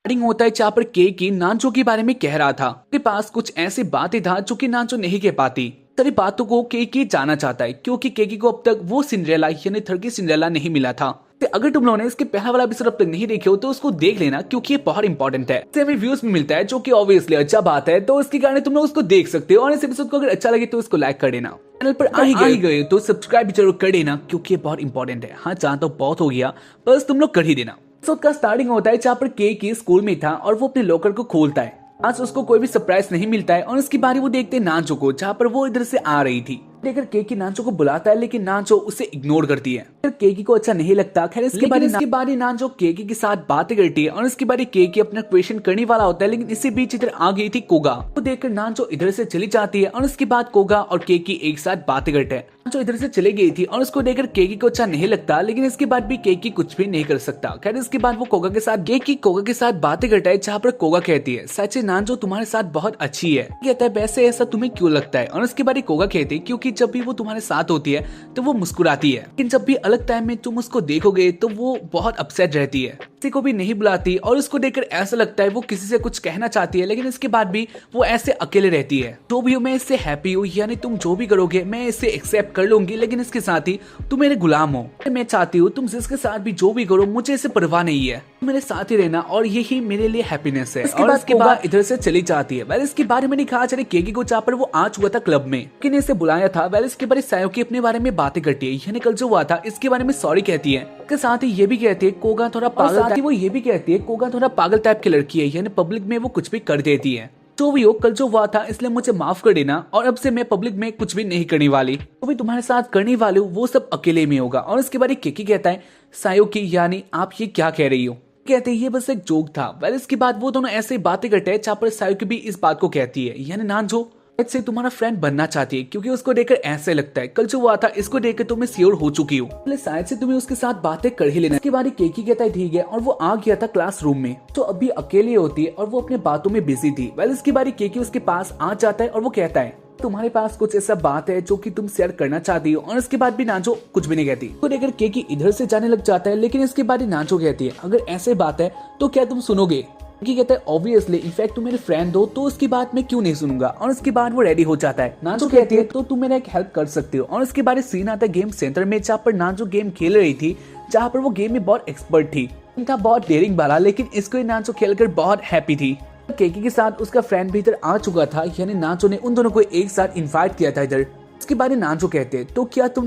Starting होता है जहाँ पर केकी नांचो के बारे में कह रहा था। उसके पास कुछ ऐसी बातें था जो कि नांचो नहीं कह पाती। सारी बातों को केकी जानना चाहता है क्योंकि केकी को अब तक वो सिंड्रेला यानी थर्ड की सिंड्रेला नहीं मिला था। तो अगर तुम लोगों ने इसके पहला वाला एपिसोड अब तक नहीं देखे हो तो उसको देख लेना क्योंकि ये बहुत इंपॉर्टेंट है। इससे हमें व्यूज भी मिलता है जो कि ऑब्वियसली अच्छा बात है, तो इसके कारण तुम लोग उसको देख सकते हो। और इस एपिसोड को अगर अच्छा लगे तो इसको लाइक कर देना। चैनल पर आ ही गए तो सब्सक्राइब भी जरूर कर देना क्योंकि ये बहुत इंपॉर्टेंट है। हाँ जानता हूँ बहुत हो गया, बस तुम लोग कर ही देना। एपिसोड का स्टार्टिंग होता है जहाँ पर केकी स्कूल में था और वो अपने लॉकर को खोलता है। आज उसको कोई भी सरप्राइज नहीं मिलता है और उसकी बारी वो देखते हैं नांचो को, जहाँ पर वो इधर से आ रही थी। देखकर केकी नांचो को बुलाता है लेकिन नांचो उसे इग्नोर करती है। फिर केकी को अच्छा नहीं लगता। खैर इसके बारी नांचो केकी के साथ बातें करती है और इसके बारी केकी अपना क्वेश्चन करने वाला होता है, लेकिन इसी बीच इधर आ गई थी कोगा। तो देखकर नांचो इधर से चली जाती है और उसके बाद कोगा और केकी एक साथ बातें करते हैं। नांचो इधर से चली गई थी और उसको देखकर केकी को अच्छा नहीं लगता, लेकिन इसके बाद भी केकी कुछ भी नहीं कर सकता। खैर इसके बाद वो कोगा के साथ बातें करता है, जहाँ पर कोगा कहती है सच है नांचो तुम्हारे साथ बहुत अच्छी है। कहता है वैसे ऐसा तुम्हें क्यों लगता है? और उसके बाद कोगा कहती है क्योंकि जब भी वो तुम्हारे साथ होती है तो वो मुस्कुराती है, लेकिन जब भी अलग टाइम में तुम उसको देखोगे तो वो बहुत अपसेट रहती है, किसी को भी नहीं बुलाती। और उसको देखकर ऐसा लगता है वो किसी से कुछ कहना चाहती है, लेकिन इसके बाद भी वो ऐसे अकेले रहती है। जो भी हो मैं इससे हैप्पी हूँ, यानी तुम जो भी करोगे मैं इसे एक्सेप्ट कर लूंगी, लेकिन इसके साथ ही तुम मेरे गुलाम हो। मैं चाहती हूँ तुम जिसके साथ भी जो भी करो मुझे इसे परवाह नहीं है, मेरे साथ ही रहना और यही मेरे लिए हैप्पीनेस है। और इसके बाद इधर से चली जाती है। वेल इसके बारे में नहीं कहा चले केकी को, जहाँ पर वो आ चुका था क्लब में, किने इसे बुलाया था। वेल इसके बारे सायोकी अपने बारे में बातें करती है, यानी कल जो हुआ था इसके बारे में सॉरी कहती है। इसके साथ ही ये भी कहती है कोगा थोड़ा पागल, वो ये भी कहती है कोगा थोड़ा पागल टाइप की लड़की है, यानी पब्लिक में वो कुछ भी कर देती है। जो भी हो कल जो हुआ था इसलिए मुझे माफ कर देना, और अब से मैं पब्लिक में कुछ भी नहीं करने वाली, जो भी तुम्हारे साथ करने वाली हूँ वो सब अकेले में होगा। और इसके बारे केकी कहता है सायोकी यानी आप ये क्या कह रही हो? कहते हैं ये बस एक जोक था। वेल इसके बाद वो दोनों ऐसे बातें करते हैं, जहाँ पर सायोकी भी इस बात को कहती है यानी नांचो से तुम्हारा फ्रेंड बनना चाहती है, क्योंकि उसको देखकर ऐसे लगता है कल जो हुआ था इसको देखकर तुम्हें श्योर हो चुकी हूँ, शायद से तुम्हें उसके साथ बातें कर ही लेना। इसके बाद केकी कहता है ठीक है, और वो आ गया था क्लासरूम में। तो अभी अकेली होती है और वो अपने बातों में बिजी थी। वेल इसकी बारी केकी उसके पास आ जाता है और वो कहता है तुम्हारे पास कुछ ऐसा बात है जो कि तुम शेयर करना चाहती हो। और इसके बाद भी नांचो कुछ भी नहीं कहती। तो देखकर केकी इधर से जाने लग जाता है, लेकिन इसके बाद ही नांचो कहती है अगर ऐसे बात है तो क्या तुम सुनोगे? केकी कहता है ऑब्वियसली, इनफैक्ट तुम मेरे फ्रेंड हो तो उसकी बात मैं क्यों नहीं सुनूंगा। और उसके बाद वो रेडी हो जाता है। नांचो कहती है तो तुम मेरा एक हेल्प कर सकते हो। और उसके बाद सीन आता है गेम सेंटर में, जहाँ पर नांचो गेम खेल रही थी, जहाँ पर वो गेम में बहुत एक्सपर्ट थी, था बहुत डेयरिंग वाला, लेकिन इसको नांचो खेलकर बहुत हैप्पी थी। केकी के साथ उसका फ्रेंड भी इधर आ चुका था, यानी नांचो ने उन दोनों को एक साथ इन्वाइट किया था इधर। इसके बारे नांचो कहते हैं तो क्या तुम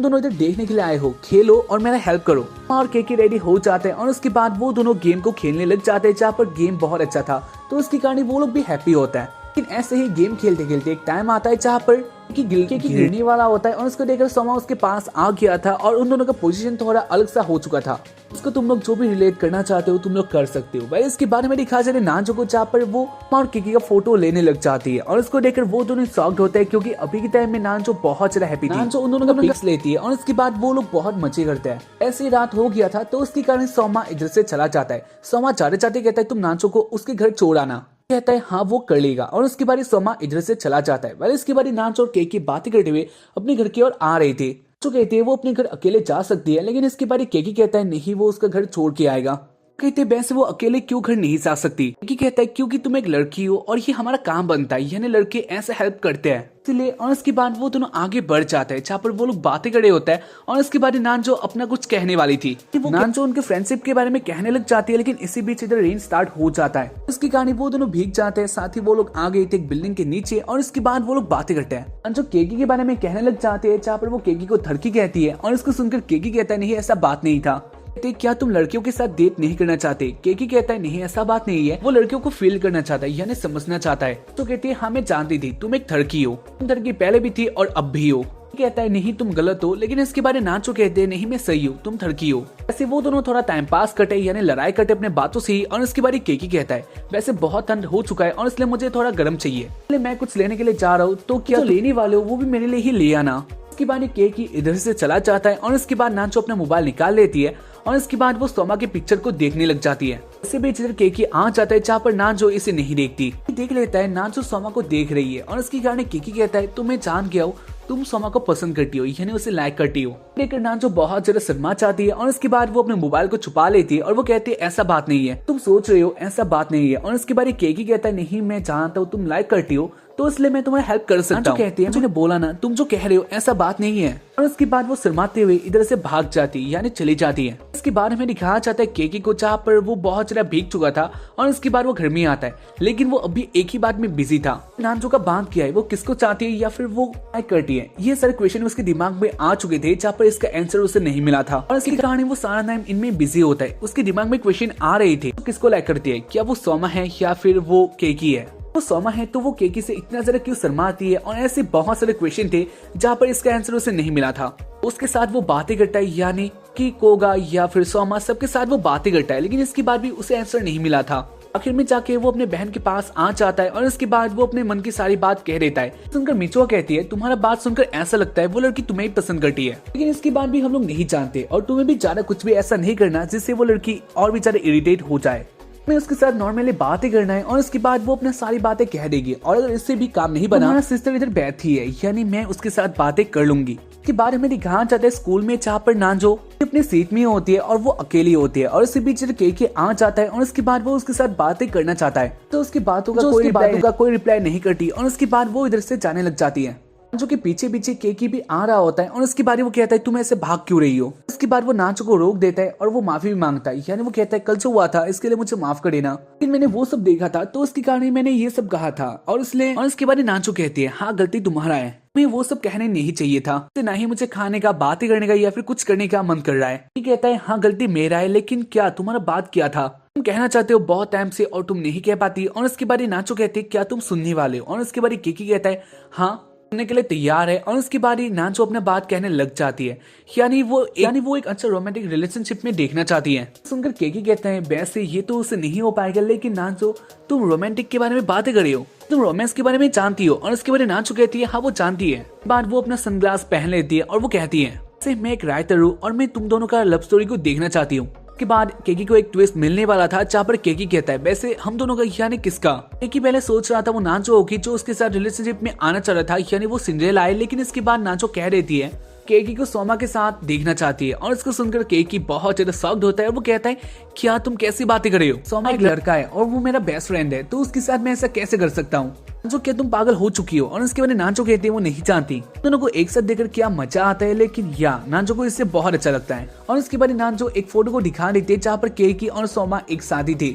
दोनों इधर देखने के लिए आए हो? खेलो और मेरा हेल्प करो। और केकी रेडी हो जाते हैं और उसके बाद वो दोनों गेम को खेलने लग जाते हैं, जहाँ पर गेम बहुत अच्छा था, तो उसके कारण वो लोग भी हैप्पी होता है। लेकिन ऐसे ही गेम खेलते खेलते एक टाइम आता है जहाँ पर गिरने वाला होता है, और उसको देखकर सोमा उसके पास आ गया था और उन दोनों का पोजीशन थोड़ा अलग सा हो चुका था। उसको तुम लोग जो भी रिलेट करना चाहते हो तुम लोग कर सकते हो। भाई इसके बारे में दिखा जाए नांचो को, जहाँ पर वो और केकी का फोटो लेने लग जाती है, और उसको देखकर वो दोनों शॉक्ड होते हैं क्योंकि अभी के टाइम में नांचो बहुत ज्यादा हैप्पी थी। नांचो उन दोनों का पिक्स लेती है और उसके बाद वो लोग बहुत मजे करते हैं। ऐसी रात हो गया था तो उसके कारण सोमा इधर से चला जाता है। सोमा जाते जाते कहता है तुम नांचो को उसके घर छोड़ आना। कहता है हाँ वो कर लेगा, और उसके बाद सोमा इधर से चला जाता है। वैसे इसके बाद नांचो और केकी बातें करते हुए अपने घर की ओर आ रही थी। जो कहती है वो अपने घर अकेले जा सकती है, लेकिन इसके बाद केकी कहता है नहीं वो उसका घर छोड़ के आएगा। कहते वैसे वो अकेले क्यों घर नहीं जा सकती? केकी कहता है क्योंकि तुम एक लड़की हो और ये हमारा काम बनता है, यानी लड़के ऐसे हेल्प करते हैं इसलिए। और उसके बाद वो दोनों आगे बढ़ जाते हैं, जहाँ पर वो लोग बातें करे होता है। और उसके बाद नांचो अपना कुछ कहने वाली थी, नांचो उनके फ्रेंडशिप के बारे में कहने लग जाती है, लेकिन इसी बीच इधर रेन स्टार्ट हो जाता है। उसके कारण वो दोनों भीग जाते हैं। साथ ही वो लोग आ गए थे एक बिल्डिंग के नीचे, और इसके बाद वो लोग बातें करते हैं। नांचो केकी के बारे में कहने लग जाते हैं, जहाँ पर वो केकी को थड़की कहती है, और इसको सुनकर केकी कहता है नहीं ऐसा बात नहीं था। क्या तुम लड़कियों के साथ डेट नहीं करना चाहते? केकी कहता है नहीं ऐसा बात नहीं है, वो लड़कियों को फील करना चाहता है, यानी समझना चाहता है। तो कहती है हाँ मैं जानती थी तुम एक थड़की हो, तुम थड़की पहले भी थी और अब भी हो। कहता है नहीं तुम गलत हो, लेकिन इसके बारे में नांचो कहते हैं नहीं मैं सही हूँ, तुम थड़की हो। ऐसे वो दोनों थोड़ा टाइम पास करते यानी लड़ाई करते अपने बातों से ही। और इसके बारे केकी कहता है वैसे बहुत ठंड हो चुका है और इसलिए मुझे थोड़ा गर्म चाहिए, इसलिए मैं कुछ लेने के लिए जा रहा हूँ, तो क्या लेने वाले हो वो भी मेरे लिए ही ले आना। इसके बाद केकी इधर से चला जाता है, और इसके बाद नांचो अपना मोबाइल निकाल लेती है, और इसके बाद वो सोमा के पिक्चर को देखने लग जाती है। इसी बीच इधर केकी आ जाता है, जहाँ पर नांचो इसे नहीं देखती। देख लेता है नांचो सोमा को देख रही है, और इसके कारण केकी कहता है तो मैं जान गया हूँ तुम सोमा को पसंद करती हो यानी उसे लाइक करती हो। लेकिन नांजो बहुत ज्यादा शर्मा चाहती है और उसके बाद वो अपने मोबाइल को छुपा लेती है और वो कहती है ऐसा बात नहीं है, तुम सोच रहे हो ऐसा बात नहीं है। और उसके बाद केकी कहता है नहीं मैं जानता हूँ तुम लाइक करती हो तो इसलिए मैं तुम्हारी हेल्प कर सकता हूँ। कहती है मैंने बोला ना तुम जो कह रहे हो ऐसा बात नहीं है। और उसके बाद वो शर्माते हुए इधर से भाग जाती है यानी चली जाती है। इसके बाद हमें दिखाया जाता है केकी को जहाँ पर वो बहुत ज्यादा भीग चुका था और उसके बाद वो घर में आता है लेकिन वो अभी एक ही बात में बिजी था। नांजो का बांध किया है वो किसको चाहती है या फिर वो लाइक करती है, ये सारे क्वेश्चन उसके दिमाग में आ चुके थे जहाँ पर इसका आंसर उसे नहीं मिला था। और इसकी कहानी वो सारा टाइम इनमें बिजी होता है। उसके दिमाग में क्वेश्चन आ रहे थे किसको लाइक करती है, क्या वो सोमा है या फिर वो केकी है। वो सोमा है तो वो केकी से इतना ज्यादा क्यों शर्माती है। और ऐसे बहुत सारे क्वेश्चन थे जहाँ पर इसका आंसर उसे नहीं मिला था। उसके साथ वो बातें करता है यानी कि कोगा या फिर सोमा सबके साथ वो बातें करता है लेकिन इसके बाद भी उसे आंसर नहीं मिला था। आखिर में जाके वो अपने बहन के पास आ जाता है और उसके बाद वो अपने मन की सारी बात कह देता है। सुनकर मिचुआ कहती है तुम्हारा बात सुनकर ऐसा लगता है वो लड़की तुम्हें ही पसंद करती है, लेकिन इसके बाद भी हम लोग नहीं जानते और तुम्हें भी ज्यादा कुछ भी ऐसा नहीं करना जिससे वो लड़की और भी ज्यादा इरिटेट हो जाए। मैं उसके साथ नॉर्मली बातें करना है और उसके बाद वो अपना सारी बातें कह देगी और अगर इससे भी काम नहीं बना सिस्टर इधर बैठी है यानी मैं उसके साथ बातें कर लूंगी। के बारे में दिखाना चाहता है स्कूल में जहाँ पर नांजो अपनी सीट में होती है और वो अकेली होती है और उसके बीच केकी आ जाता है और उसके बाद वो उसके साथ बातें करना चाहता है तो उसकी बातों का कोई रिप्लाई नहीं करती और उसके बाद वो इधर से जाने लग जाती है। नांजो के पीछे पीछे केकी भी आ रहा होता है और उसके बाद वो कहता है तुम ऐसे भाग क्यों रही हो। उसके बाद वो नांजो को रोक देता है और वो माफी भी मांगता है यानी वो कहता है कल जो हुआ था इसके लिए मुझे माफ कर देना, लेकिन मैंने वो सब देखा था तो उसके कारण मैंने ये सब कहा था और इसलिए। और इसके बाद नांजो कहती है हाँ गलती तुम्हारा है, मैं वो सब कहने नहीं चाहिए था, ना ही मुझे खाने का बातें करने का या फिर कुछ करने का मन कर रहा है। कहता है हाँ गलती मेरा है लेकिन क्या तुम्हारा बात क्या था, तुम कहना चाहते हो बहुत टाइम से और तुम नहीं कह पाती। और उसके बाद नांजो कहती है क्या तुम सुनने वाले हो। और उसके बाद केकी कहता है हाँ सुनने के लिए तैयार है। और उसके बाद नांजो अपना बात कहने लग जाती है यानी वो एक अच्छा रोमांटिक रिलेशनशिप में देखना चाहती है। सुनकर केकी कहते हैं वैसे ये तो उसे नहीं हो पाएगा लेकिन नांजो तुम रोमांटिक के बारे में बातें कर रही हो, तुम रोमांस के बारे में जानती हो। और उसके बारे में नांजो कहती है हाँ वो जानती है। बाद वो अपना सनग्लास पहन लेती है और वो कहती है मैं एक राइटर हूँ और मैं तुम दोनों का लव स्टोरी को देखना चाहती हूँ। के बाद केकी को एक ट्विस्ट मिलने वाला था जहाँ पर केकी कहता है वैसे हम दोनों का यानी किसका। केकी पहले सोच रहा था वो नांजो होगी जो उसके साथ रिलेशनशिप में आना चाह रहा था यानी वो सिंड्रेला है, लेकिन इसके बाद नांजो कह देती है केकी को सोमा के साथ देखना चाहती है। और इसको सुनकर केकी बहुत ज्यादा शॉक्ड होता है और वो कहता है क्या तुम कैसी बातें कर रहे हो, सोमा एक लड़का है और वो मेरा बेस्ट फ्रेंड है तो उसके साथ मैं ऐसा कैसे कर सकता हूँ। नांजो क्या तुम पागल हो चुकी हो। और उसके बाद नांजो कहती है वो नहीं जानती। दोनों को एक साथ देखकर क्या मजा आता है लेकिन नांजो को इससे बहुत अच्छा लगता है। और उसके बाद नांजो एक फोटो को दिखा देती है जहाँ पर केकी और सोमा एक साथी थे।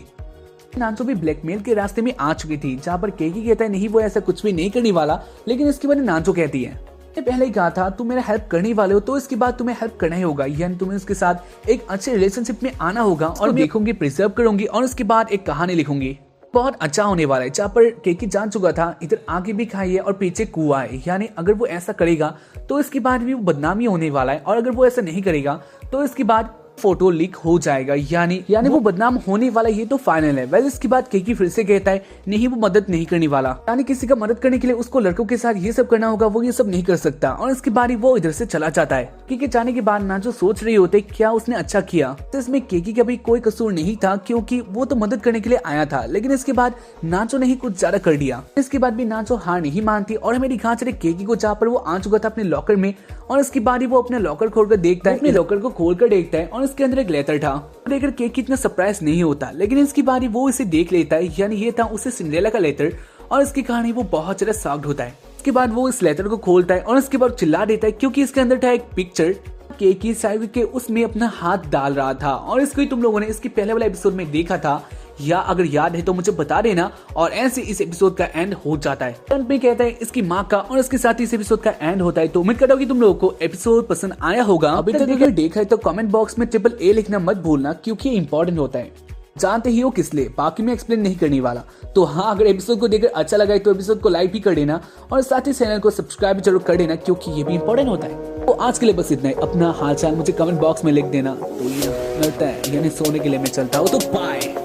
नांजो भी ब्लैकमेल के रास्ते में आ चुकी थी जहाँ पर केकी कहता है नहीं वो ऐसा कुछ भी नहीं करने वाला, लेकिन इसके बाद नांजो कहती है पहले ही कहा था तुम मेरा हेल्प करने वाले हो तो इसके बाद तुम्हें हेल्प करना ही होगा यानी तुम्हें उसके साथ एक अच्छे रिलेशनशिप में आना होगा और देखूंगी प्रिजर्व करूंगी और उसके बाद एक कहानी लिखूंगी बहुत अच्छा होने वाला है। जहाँ पर केकी जान चुका था इधर आगे भी खाई है और पीछे कुआ है यानी अगर वो ऐसा करेगा तो इसके बाद भी वो बदनामी होने वाला है और अगर वो ऐसा नहीं करेगा तो इसके बाद फोटो लीक हो जाएगा यानी वो बदनाम होने वाला, ये तो फाइनल है। वेल इसके बाद केकी फिर से कहता है नहीं वो मदद नहीं करने वाला, यानी किसी का मदद करने के लिए उसको लड़कों के साथ ये सब करना होगा, वो ये सब नहीं कर सकता। और इसके बाद वो इधर से चला जाता है। केकी जाने के बाद नांजो सोच रही होते क्या उसने अच्छा किया, तो इसमें केकी का भी कोई कसूर नहीं था क्योंकि वो तो मदद करने के लिए आया था, लेकिन इसके बाद नांजो ने ही कुछ ज्यादा कर दिया। इसके बाद भी नांजो हार नहीं मानती और हमें दिखा चले केकी को जहाँ पर वो आ चुका था अपने लॉकर में, और इसके बाद ही वो अपने लॉकर खोलकर देखता है, अपने लॉकर को खोलकर देखता है और इसके अंदर एक लेटर था। लेकर केकी इतना सरप्राइज नहीं होता, लेकिन इसकी बारी वो इसे देख लेता है, यानी ये था उसे सिंड्रेला का लेटर, और इसकी कहानी वो बहुत ज्यादा शॉक्ड होता है। इसके बाद वो इस लेटर को खोलता है और इसके बाद चिल्ला देता है क्योंकि इसके अंदर था एक पिक्चर केकी साइड के उसमें अपना हाथ डाल रहा था, और इसको तुम लोगों ने इसके पहले वाला एपिसोड में देखा था, या अगर याद है तो मुझे बता देना। और ऐसे इस एपिसोड का एंड हो जाता है। अंत में कहता है इसकी माँ का, और इसके साथ इस एपिसोड का एंड होता है। तो उम्मीद करता हूँ कि तुम लोगों को एपिसोड पसंद आया होगा। अभी तक अगर देखा है तो कमेंट बॉक्स में AAA लिखना मत भूलना, क्योंकि इंपॉर्टेंट होता है। जानते ही हो किस लिए, बाकी मैं एक्सप्लेन नहीं करने वाला। तो हाँ, अगर एपिसोड को देखकर अच्छा लगा है तो एपिसोड को लाइक भी कर देना, और साथ ही चैनल को सब्सक्राइब जरूर कर देना, क्योंकि ये भी इंपॉर्टेंट होता है। तो आज के लिए बस इतना ही। अपना हाल चाल मुझे कमेंट बॉक्स में लिख देना। तो ये मिलता है, यानी सोने के लिए मैं चलता हूँ। तो बाय।